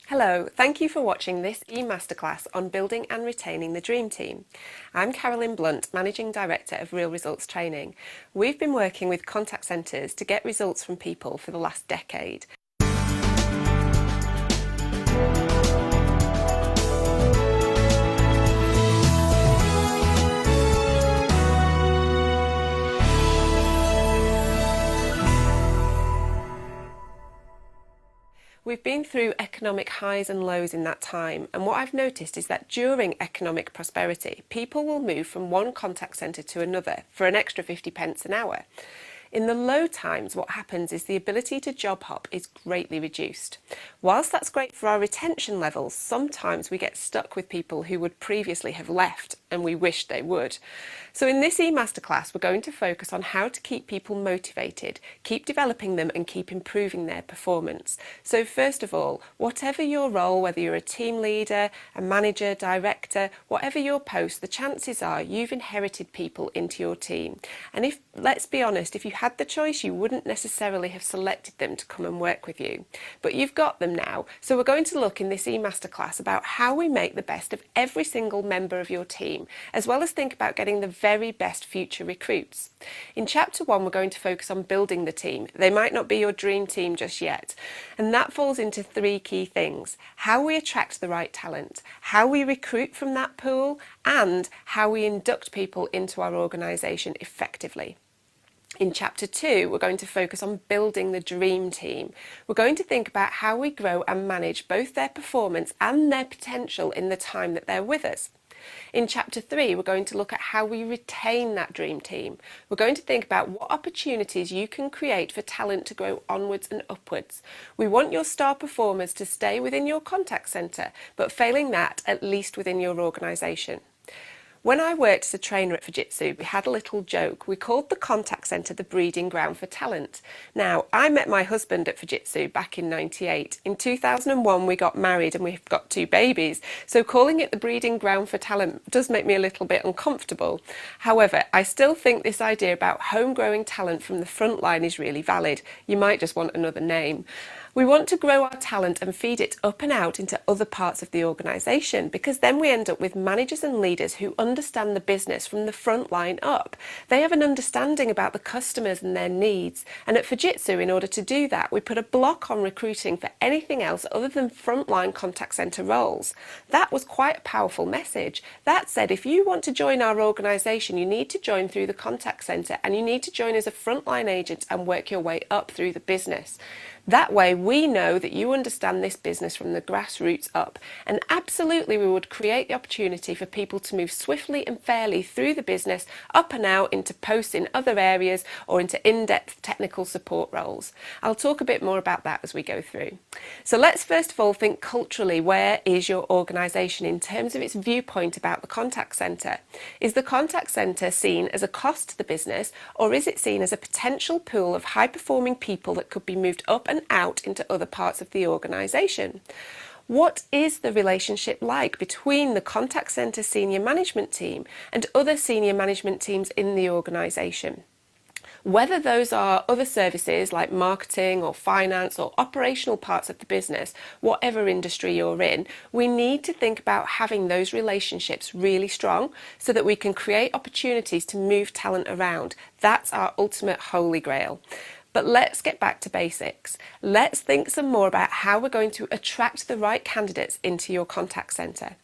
Hello, thank you for watching this e-masterclass on building and retaining the dream team. I'm Carolyn Blunt, Managing Director of Real Results Training. We've been working with contact centres to get results from people for the last decade. We've been through economic highs and lows in that time, and what I've noticed is that during economic prosperity, people will move from one contact centre to another for an extra 50 pence an hour. In the low times, what happens is the ability to job hop is greatly reduced. Whilst that's great for our retention levels, sometimes we get stuck with people who would previously have left and we wish they would. So in this e-masterclass, we're going to focus on how to keep people motivated, keep developing them and keep improving their performance. So first of all, whatever your role, whether you're a team leader, a manager, director, whatever your post, the chances are you've inherited people into your team. And if, let's be honest, if you had the choice, you wouldn't necessarily have selected them to come and work with you. But you've got them now. So we're going to look in this e-masterclass about how we make the best of every single member of your team, as well as think about getting the very best future recruits. In Chapter 1, we're going to focus on building the team. They might not be your dream team just yet. And that falls into three key things: how we attract the right talent, how we recruit from that pool, and how we induct people into our organisation effectively. In Chapter 2, we're going to focus on building the dream team. We're going to think about how we grow and manage both their performance and their potential in the time that they're with us. In Chapter 3, we're going to look at how we retain that dream team. We're going to think about what opportunities you can create for talent to grow onwards and upwards. We want your star performers to stay within your contact centre, but failing that, at least within your organisation. When I worked as a trainer at Fujitsu, we had a little joke. We called the contact centre the breeding ground for talent. Now, I met my husband at Fujitsu back in '98. In 2001, we got married and we've got 2 babies. So calling it the breeding ground for talent does make me a little bit uncomfortable. However, I still think this idea about home-growing talent from the front line is really valid. You might just want another name. We want to grow our talent and feed it up and out into other parts of the organisation, because then we end up with managers and leaders who understand the business from the front line up. They have an understanding about the customers and their needs. And at Fujitsu, in order to do that, we put a block on recruiting for anything else other than frontline contact centre roles. That was quite a powerful message. That said, if you want to join our organisation, you need to join through the contact centre and you need to join as a frontline agent and work your way up through the business. That way we know that you understand this business from the grassroots up, and absolutely we would create the opportunity for people to move swiftly and fairly through the business up and out into posts in other areas or into in-depth technical support roles. I'll talk a bit more about that as we go through. So let's first of all think culturally, where is your organisation in terms of its viewpoint about the contact centre? Is the contact centre seen as a cost to the business, or is it seen as a potential pool of high-performing people that could be moved up and out into other parts of the organisation? What is the relationship like between the contact centre senior management team and other senior management teams in the organisation? Whether those are other services like marketing or finance or operational parts of the business, whatever industry you're in, we need to think about having those relationships really strong so that we can create opportunities to move talent around. That's our ultimate holy grail. But let's get back to basics. Let's think some more about how we're going to attract the right candidates into your contact centre.